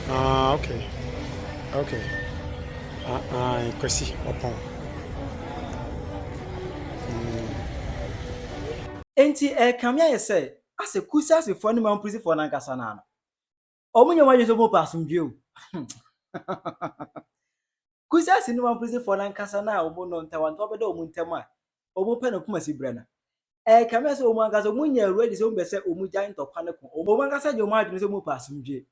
Okay. Okay. Kwesi upon. Enti kamia ye say ase kusa se fo ne man prison for nankasa na no. Omunye ma yeso mo pasumdwe o. Kusa se ne man prison for nankasa na omo no ntawanta obeda omu ntem a omo pe no kuma si brana. Kamia se omu ankasa omu nya ready se omu be se omu gyan tokwa ne ko. Omu ankasa je omu adwene se omu pasumdwe.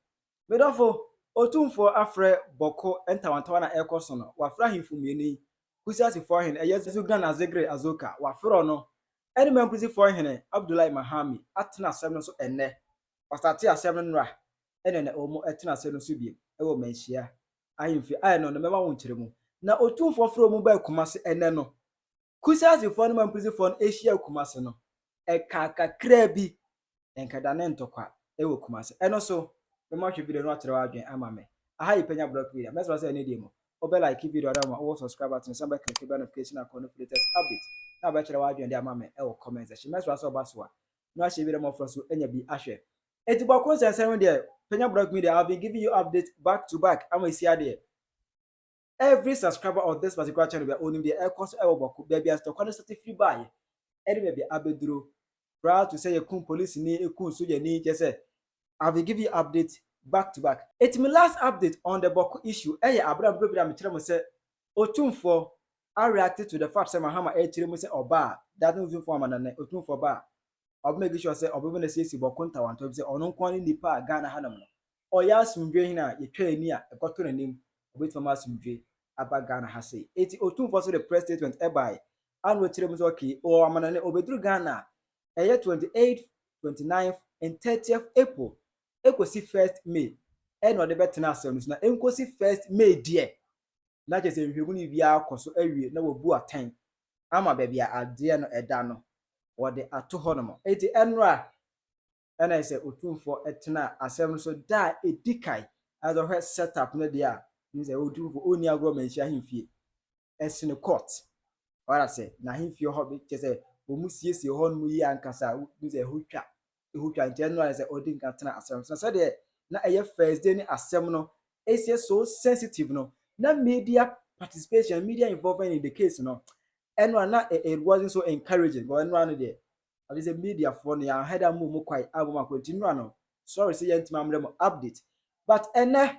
Medofo Otumfuo afre boko ntawanta na ekoso no. Wafra himfu mieni. Kusa se fo hen eyesu gran azegre azoka. Wafro no any man prison for hene Abdullahi Mahami atena asem no so enne wastate asem no nra ene na omo etena asem no so bi e wo manhyia ahemfi ai no mema wo nkyeremu na Otumfuo fro mu ba kumase enne no kusasi for no man prison for Asia kumase no e kakakra bi enkada ne ntokwa e wo kumase eno so mema hwe video no akyere wa adwen ama me aha yi Penyah block video message say ene dey mo obe like video da ma wo subscribe button samba click the notification icon for latest updates na ba kyerɛ wadwen de ama me e wo comment section message so ba so a no ahye bi dem ofro so enya bi ahwe eti Bawku sensen de Penyah block media I've been giving you updates back to back am isi ade every subscriber of this particular channel be owning the air course e wo Bawku be bia stock no certificate free buy e de be abeduro proud to say you kun police ni e kun soja ni je say I've been giving you updates back to back. It's my last update on the Bawku issue. Abraham Brobida Mitremo said Otumfuo I reacted to the fact that Mahama Echiremo said Oba that no even for man Otumfuo ba. I'll make sure say Obi na say Bawku Ntawanto say ono kwani nipa Ghana hanam no. Oya asumdwe hina ye twa ani a ekoto nanim obetuma asumdwe aba Ghana ha say. Eti Otumfuo so the press statement e by and we Echiremo say okay o amanane obedru Ghana 28th, 29th and 30th April. Ekosi 1st May no de betena asem na enkosi 1st May die na je se nhwegu ni bia akoso awie na wobu atan ama ba bia ade no eda no wo de ato ho no mo eti enra na se Otumfuo etena asem so da edikai as a head setup no dia ni se Otumfuo oni agro manhyia himfie esine court ora se na himfie ho be je se omu siesie ho no yi ankasa ni se hotwa ntia no se odi nka tena asem so de na eye first day ni asem no is so sensitive no na media participation media involvement in the case no eno na it wasn't so encouraging but eno no there at least media for no ya head am mu kwai aboma continue no sorry say yentima amrem update but ene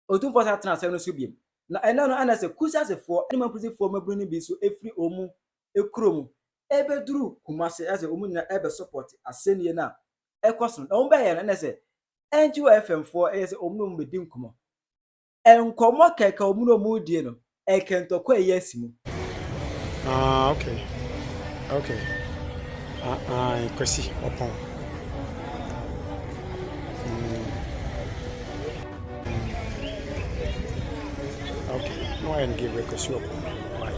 Otumfuo sa tena asem no so biem na ene no ana se kusasefo animal prisonfo mabru ni bi so efri omu ekrom ebeduru kumase ase omu na ebe support asenie na ekoso na ombe ye na se NGO FM for ese omu no mbedi nkomo enkomo keka omu no mu die no ekentokwa yesimu Okay. Okay. Kwesi upon. Okay. No I give Kwesi upon. Right.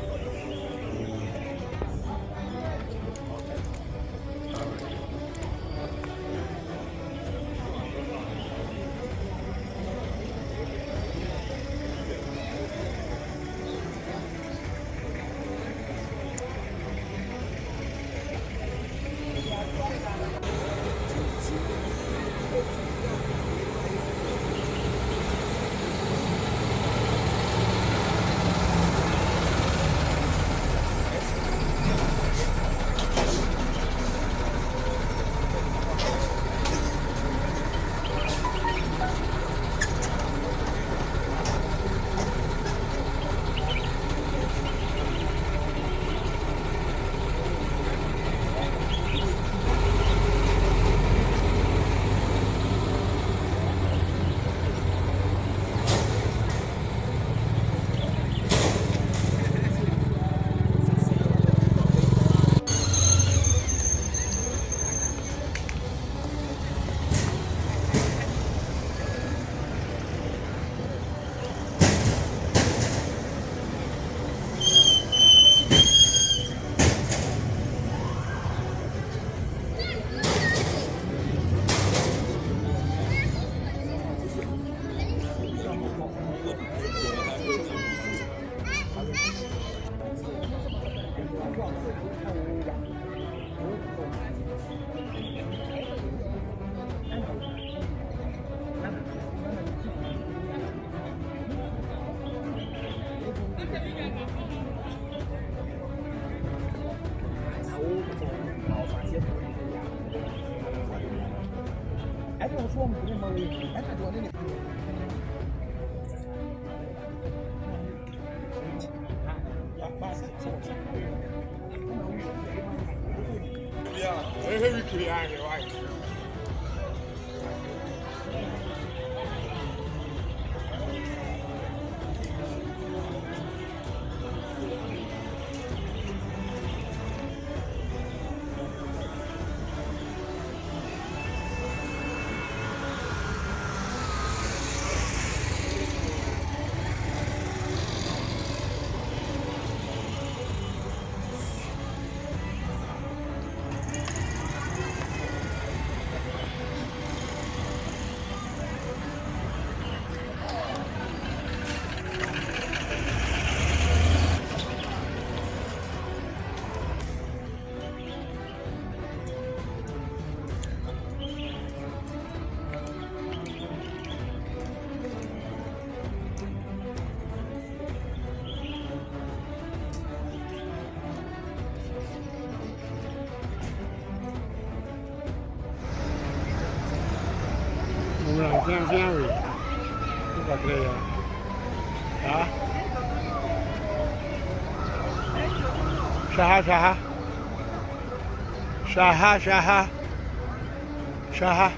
Shaha.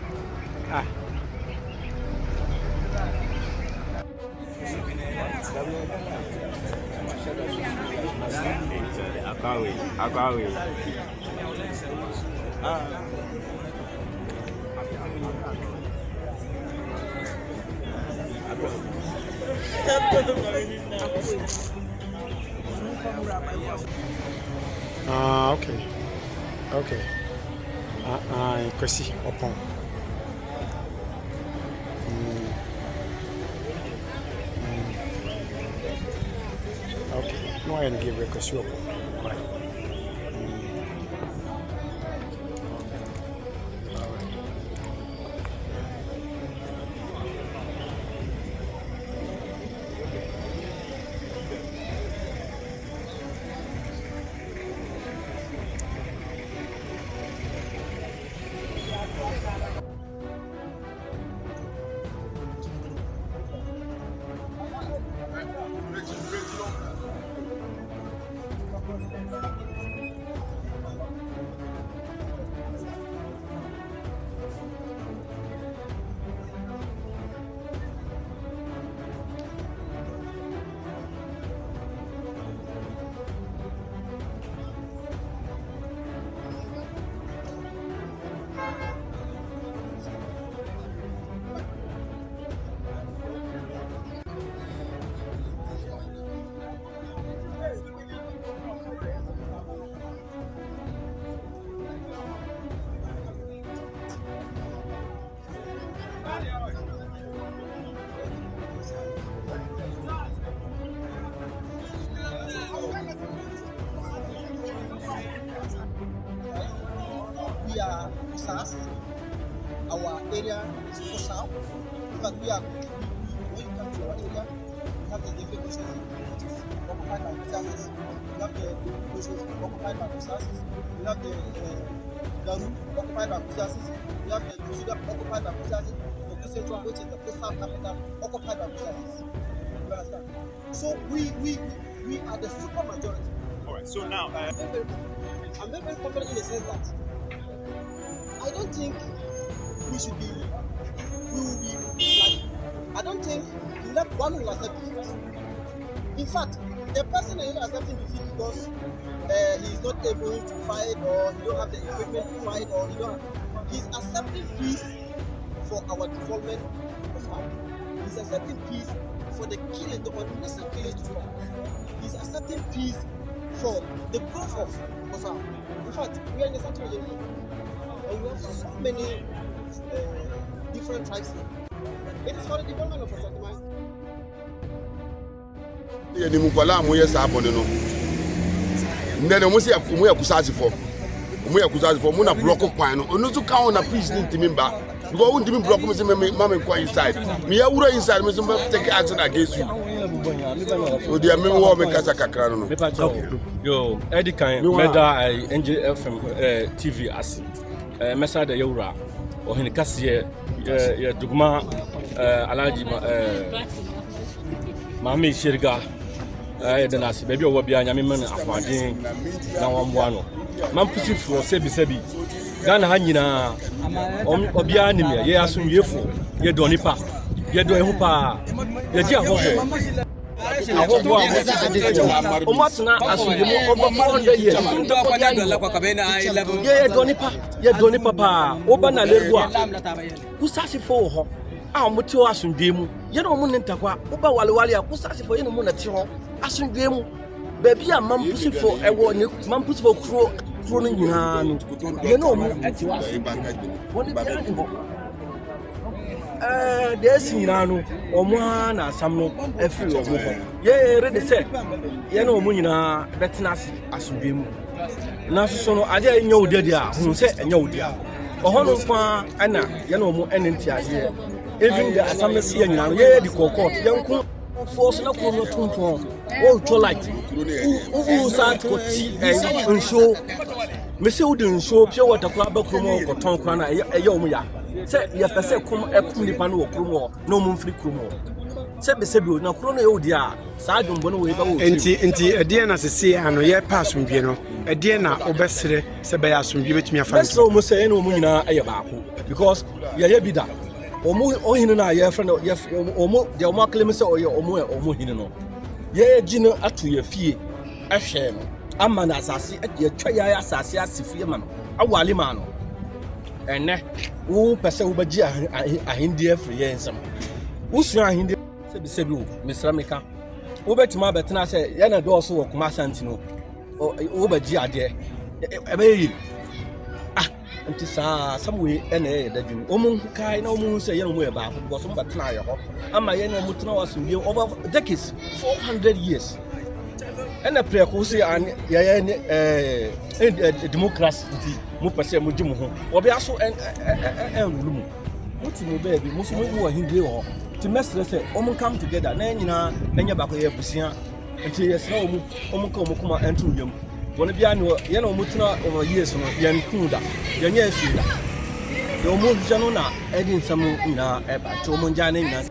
Agawe. Okay. Kwesi upon. Okay. No, I didn't give Kwesi upon. We are SARS. Our area is Kosau. In fact, when you come to our area, we have the different bushes which is occupied by resources. We have the bushes occupied by resources. We have the Garu occupied by resources. We have the Kusuga occupied by resources. The Kusentral, which is the coastal capital, occupied by resources. You understand? So we are the super majority. All right. So now, I'm very confident in the sense that I don't think we will be like, I don't think one will accept defeat. In fact, the person is not accepting defeat because he is not able to fight, or he don't have the equipment to fight, or he's accepting peace for our development. He's accepting peace for the killing, the unnecessary killings to stop. He's accepting peace for the growth of Kosau. In fact, we are in the central area, and we have so many different tribes here. It is for the development of Asantehene. Yeah, the Mukwala moye sa abone no. Ndene mo se moye kusasi for. Moye kusasi for mo na block kwan no. Onu so ka on na peace ni ntimi mba. Because won ntimi block me say me kwa inside. Me ya wura inside me say take action against you. So dia me wo me kasa kakra no. Yo, Eddie kan meda NJFM TV asi. Mesa de yewura. ɔhene kaseɛ yɛ duguma alaji maame shirga yɛda no ase baabi a ɔwɔ biara nyame ma no ahoɔden na wɔmboa no mampusifoɔ sɛbi Ghana ha nyinaa obiara nim yɛ asomdwefo yɛdɔ nipa yɛdɔ ɛho paa yɛgye ahɔhɔ Omatna asumdemu over 400 years. Yɛdɔ nipa paa oba na lerua kusasi fo ho a ɔmote hɔ asomdwemu yɛne ɔmo ne ntakwa oba walewale a kusasi fo yɛne mo na te hɔ asomdwemu baabi a mampusifo ɛwɔ ne mampusifo kuro no nyinaa no yɛne ɔmo ate hɔ wɔne bia ne hɔ desi nyinaa no ɔmo na asam no afiri ɔmo hɔ yɛrede sɛ yɛne ɔmo nyinaa bɛtena ase asomdwemu na so no ade a ɛnyɛ wo deɛ a hu sɛ ɛnyɛ wo deɛ ɔhɔ no kwa ɛna yɛne ɔmo ɛne nti aseɛ even the asam no si nyinaa no yɛdi kɔkɔt yɛnko force na kuro no tompɔn wɔretɔ light wo saa kɔti nsuo mese wode nsuo pure water kora bɛkuro mu kɔtɔn kora na ɛyɛ ɔmo ya sɛ yɛpɛ sɛ ɛkum nipa no wɔ kuro mu hɔ na ɔmo mfiri kuro mu hɔ sɛbi na kuro no yɛ wodi a saa adwumbɔ no wɔ yɛbɛwɔ nti ɛdeɛ na sese ano yɛpɛ asomdwe no ɛdeɛ na wobɛsrɛ sɛ bɛyɛ asomdwe bɛtumi afa bɛsrɛ ɔmo sɛ ɛne ɔmo nyinaa ɛyɛ baako because yɛyɛ bi da ɔmo ɔhene no a yɛfrɛ no ɔmo deɛ ɔmo aklem sɛ ɔyɛ ɔmo hene no yɛgye no ato yɛ fie ɛhwɛ no ama na asase yɛtwa yɛ asase asifie ma no awale ma no ɛnɛ wo pɛ sɛ wobɛgye ahendeɛ afiri yɛ nsɛm wosua ahendeɛ sɛbi wo mesra meka wobɛtumi abɛtena sɛ yɛna dɔɔso wɔ kuma asanti no wobɛgye adeɛ ɛbɛyɛ yi nti saa samwe ɛna ɛyɛ dadwini ɔmo kae na ɔmo sɛ yɛn ɔmo yɛ baako because ɔmo bɛtena ayɛ hɔ ama yɛn ɔmo tena wɔ asomdwe over decades 400 years ɛna prɛko sɛ yɛyɛ democracy nti mo pɛ sɛ mo gye mo ho ɔbɛ aso ɛnrulu mu wotu mo baabi mo so mo wɔ ahindie wɔ hɔ nti mɛsrɛ sɛ ɔmo come together na nyinaa ɛnyɛ baako yɛ busua nti yɛsrɛ ɔmo ka ɔmo kuma ɛnto yam wɔn bia ne yɛn ɔmo tena over years no yɛn kun da yɛnyɛ afi da yɛ ɔmo hwɛ no na ɛde nsɛm nyinaa ɛba nti ɔmo ngya ne nyinaa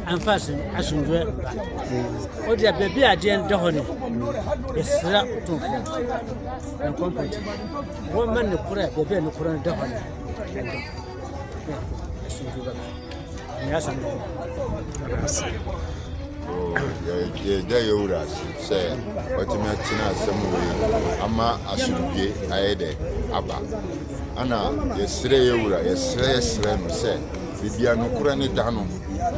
anfasin asomdwe o de baabi a deɛ ndɛ hɔ ne yɛsrɛ Otumfuo na kɔmpɛnti wɔn ma ne kora baabi a ne kora ndɛ hɔ ne asomdwe bɛba ne asomdwe yɛda yɛwura ase sɛ wɔtumi atena asɛm wei ama asomdwe ayɛ dɛ aba ana yɛsrɛ yɛwura yɛsrɛ no sɛ bibia nokora ne da no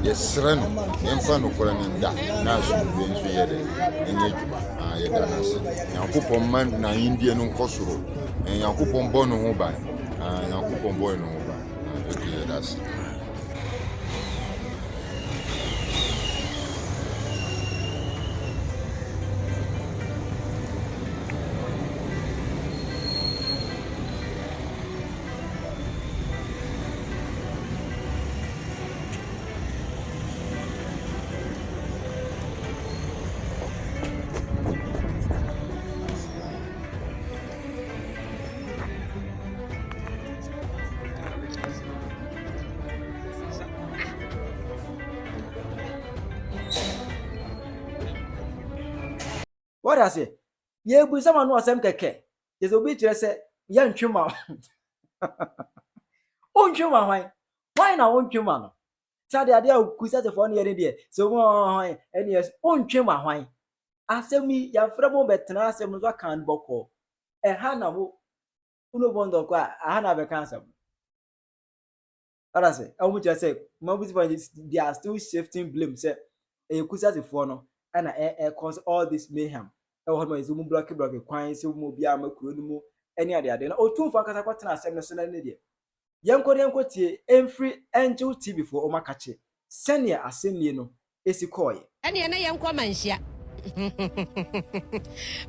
yɛsrɛ no yɛmfa nokora ne da na asomdwe nso yɛ dɛ ɛnyɛ adwuma yɛda no ase nyankopɔn ma na yɛndie no nkɔ soro nyankopɔn bɔ no ho ban nyankopɔn bɔ no ho ban yɛda ase What I say? Ye bu sama no asem keke. Ye so bi kire se ye ntwema. O ntwema hwan? Why na o ntwema no? Sade ade a kusa se fo no ye de. So mo hwan ene yes o ntwema hwan? Asem yi ya fra mo betena asem no kan boko. Ha na mo uno bondo kwa ha na be kan asem. What I say? I want to say mabuti for they are still shifting blame say e kusa se fo no and cause all this mayhem. Hold is block kwan so mo bia makuro no mu any ade na Otumfuo akasa kwatena asem no so na ne de yenkotie emfree angel tv for o makache senior asenie no esi koye ene na yenko manhyia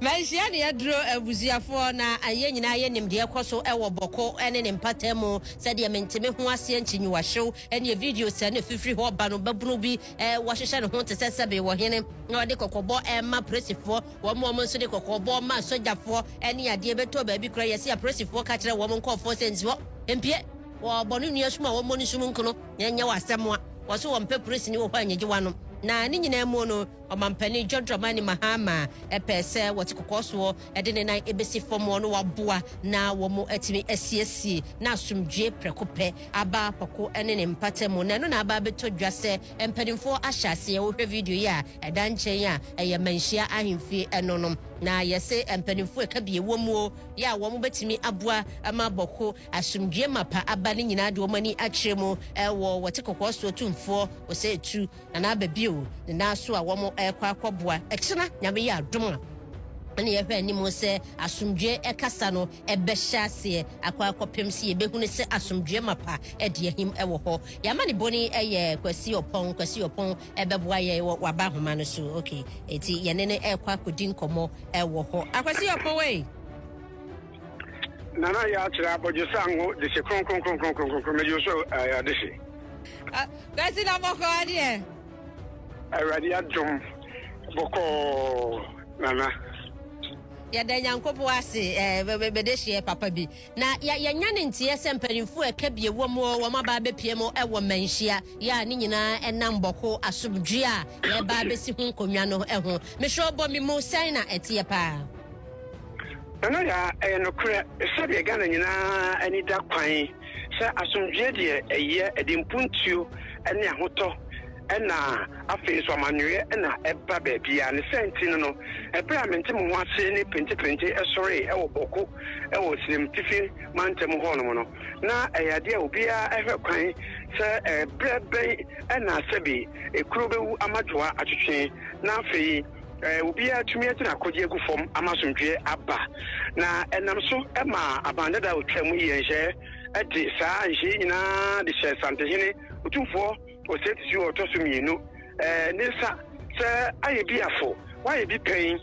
manhyia ne yadro abuziafo na aye nyina ye nimde ekoso ewo boko ene ne mpatamu said ye menteme ho ase anchinyi wahyew ene video se na fifiri ho ba no babunu bi wahyehyɛ ne ho tesesebe wo hene na ode kokobo ma presifo wo mo nso de kokobo ma sojafo ene ade beto ba bi kra yesi ya presifo ka kire wo nkofo senziwo empie wo bonu nua suma wo moni sum nkono nyanya wasemwa wo so wo mpe presi ni wo kwa nyeje wano na ni nyina mu no omampani Jodramani Mahama epese wo tikokoso de ne nan ebesi fomo no waboa na wo mo atimi asiesi na asumdwe prekope aba pako ene ne mpatemu na no na aba beto dwase empanimfo ahyase wo hwe video ya edanchen ya eye Manhyia ahemfie enonom na yese empanimfo ekabie wo mu ya wo mo betimi aboa ama boko asumdwe mapa aba ne nyina de wo mani akyeremu wo tikokoso Otumfuo wo se etu na ababio na so a wo mo ekwa akwaboa ekina nyame ya adom ani ye hwe ni mo se asumdwe ekasa no ebehya akwa akopem se ebehunu se asumdwe mapa ede ahim ewo ho yama ne boni eye kwasi opon ebeboa ye waba homa no so okay eti ye ne ekwa akodi nkomo ewo ho akwasi opon we nana ya tira aboje sango de se kon mejo so ya de se kwasi na moko adie awadi adom boko nana ya da nyankopo ase bedehie papa bi na ya nyane ntie semperimfu ekabie wo maba bepie mo ewo Manhyia ya ni nyina enam boko asubdwe a ya ba besi hu nkonwa no eho me hwe obo mi mu sai na etie pa nana ya no kure sabe gana nyina ani da kwan sa asumdwe de eye edimpuntuo ene ahoto ena afei so amanwe ena eba bebia ne sentino no ebra mente mo ase ne pente esore ewo boko ewo sim tifi mantem ho no no na eyade obia ehwe kwan se brebe ena sebi ekuro bewu amadwoa atwetwe na afei obia tumi atina koje gu fom amasomdwe aba na enam so ema abandada otwam yenhye edi saa nhi nyina de hye Asantehene Otumfuo o se ti o to so mienu nisa se ayebiafo wayebi pen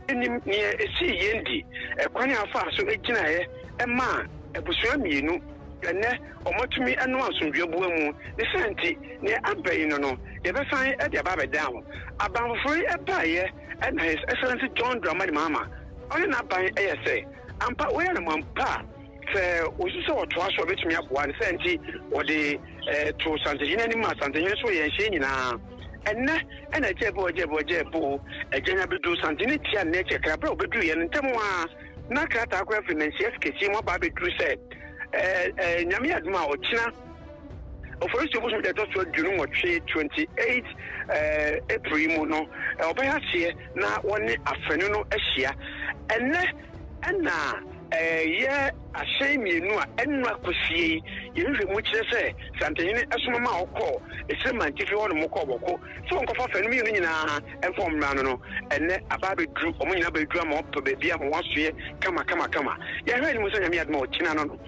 enim ne esi yendi kwan afa so egina ye ema ebusua mienu ene omotumi eno asomdwe buwa mu ne santi ne abai no ye be fan e de aba be down abanfo e baye and his excellency John Dramani Mahama only na ban ese ampa we na mampa se osuso otoa so betumi aboa ne santi ode to Asantehene ni ma Asantehene so ye hye nyina ena jebo ejenya bedu Asantehene tia na chekra bra obedu ye ntemu a na krata akwa financial sketch mo ba bedu se nyame aduma ochina oforiso busu de to 28 April mu no obaya hye na woni afenu no ahia ena ye ahye mienu a enu akosie yehwe mu kire se Asantehene asoma ma okọ esema ntifi ho no mokọ boko so nkofa fanu mienu nyina enfom na no enne ababe dru omo nyina be dru ama opo be bia mo wasoe kama yehwe ni musa nyame adma okina no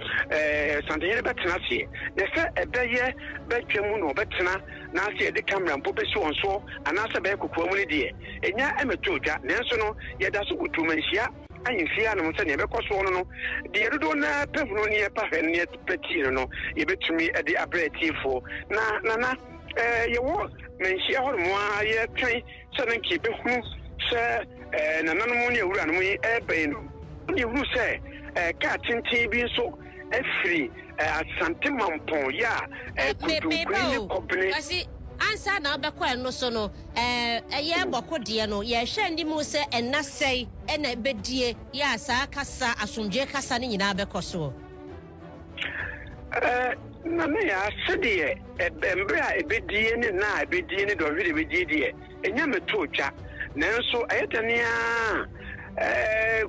Asantehene betena sie ne se ebeye betwemu no betena na se de camera mpo be si wonso anase be kokwa mu ne de enya emetodwa nenso no yeda so kutu Manhyia ayinfia no mse ne be koso no de dodo na pevuno ne pa hwe ne peti no ye betumi e de abratifo na yewo Manhyia ho mo aye twen se nki be hu se nananom ne ewura no e be no ne hu se ka tintin bi so efiri Asante mampon ya kudu kwini kopne ansa na obekwa no so no eye boko de no ye hwe ndi mu se enasei ena bedie ya sa kasa asomdwe kasa ne nyina bekoso na me ya sede embre a ebedie ne na ebedie ne do hwe bedie enya metotwa nanso ayetania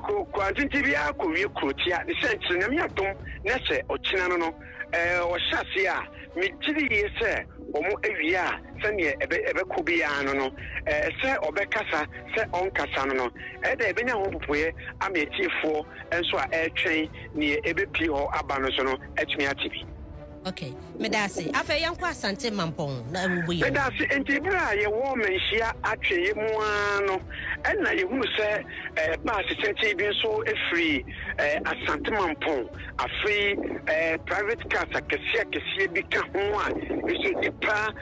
ko antinti bia ko wie krotia ne sentre na me atom na se ochina no o hyase a me tiri ye omo ewia se ne ebe ko bia no se obekasa se onkasa no da ebenya ho popoye ametiefo enso a etwen ne ebepi ho aba no so no etumi atibi. Okay, medasi afa yanko Asante mampon na mbuye medasi entibra ye wo Manhyia atwe mu ano na ye hu se ba asente bi so efri Asante mampon afri private cars akese bi ka ho a eso dipa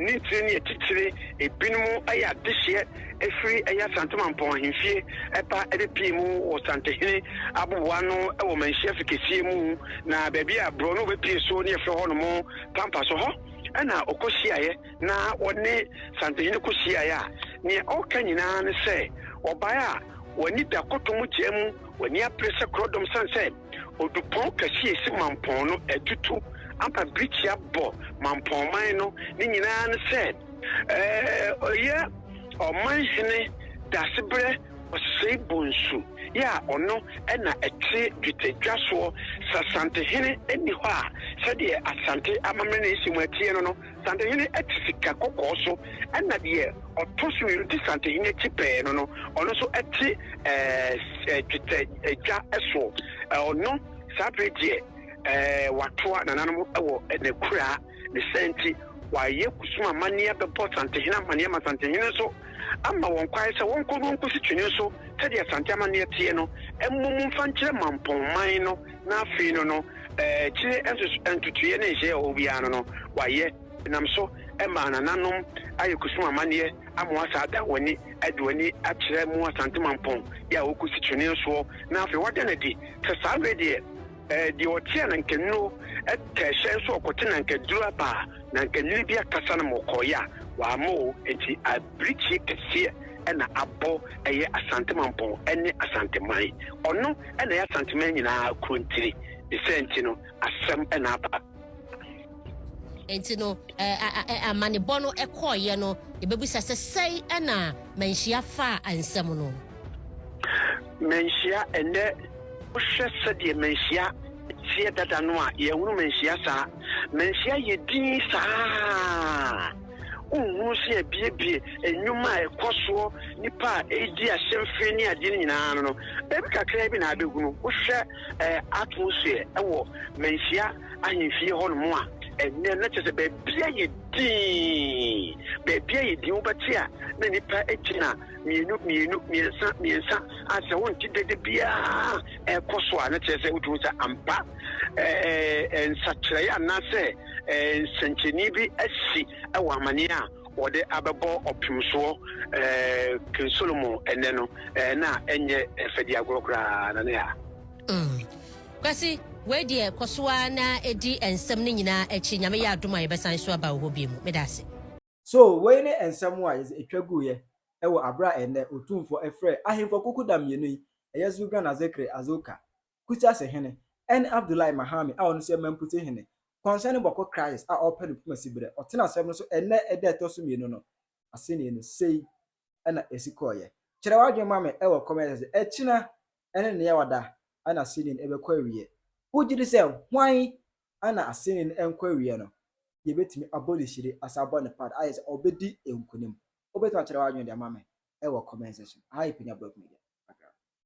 ni tiri ni titire ebinum aya dehye efiri eya santoma mpon himfie epa ebepi mu o Asantehene abuwa no e wo Manhyia fikesie mu na baabi a bro no bepi so ne efre ho no mo pampa so ho ana okosiaye na woni Asantehene kosiaye a ne oka nyina ne se obaya woni da kotomu jemu woni aprese krodom sanse odupon kasie si mampon no etutu ampa brichia bo mampon man no ne nyina ne se oye Manhyia dasebre osei bonsu ya ono ena eti dwetedwaso Asantehene eni ho a sede Asante amamre na esi mu atie no Asantehene etisika kokoso ena de otoso yudi Asantehene tipe no ono so eti dwetedwa eso ono sabrede watoa nananum ewo nekura ne senti waye kusuma mania bebo Asantehene mania Asantehene so ama won kwai se won ko won kusi twene so sede Asante amania tie no emmum fankyere mampon man no na afi no kire entutuye ne je obia no waye nam so ema nananum aye kusuma mania amwa sa da woni adwani akyere mu Asante mampon ya okusi twene so na afi wade na di se sa de di otie na nkenu ekehye so okotena nkedura ba na nkenibia kasa na mokoya wa mo enti abrichi kese ena abo eye Asante mampon ene Asante mai ono ena ya Asante man nyina krontiri de senti no asem ena aba enti no amane bono ekoye no ebebusa se sei ena Manhyia fa ansem no Manhyia ene ohwese de Manhyia tie dada no a ye hunu Manhyia sa Manhyia ye din sa unhusi ebiebie enwuma ekoso nipa edi ahyemfe ni ade nyina no ebi kakra bi na abegunu wo hwe atmosphere ewo Manhyia ahemfie ho no mo a enne na kyese bebia ye din obatia na nipa ekina miensa asa wonti dede bia ekoso a na kyese utusa ampa ensakyerɛ anase sencheni bi asi ewo amania wode abebo opimso Solomon enne no na enye fedi agorokra na ne ya kwasi we de kosoa na edi ensem ne nyina echi nyame ya adoma ye besan so aba wo bi mu medase so we ne ensem a ye etwagu ye ewo abra enne Otumfuo efre ahemfo kokudam yenu yi eyezuga na zekre azoka kucha Asantehene en Abdullahi Mahami a onu se mampute hene concern boko Christ a open kumasibre otena asem no so enne ede etoso mienu no aseni no sei ana esikoye kire wadwe mame ewo comment echina ene ne yawada ana aseni ebekwa wiye ujiri se hwan ana aseni enkwa wiye no yebetimi abolishire asabo ne pad ayese obedi enkunim obetwa kire wadwe de mame ewo comment section hi Penyah Media.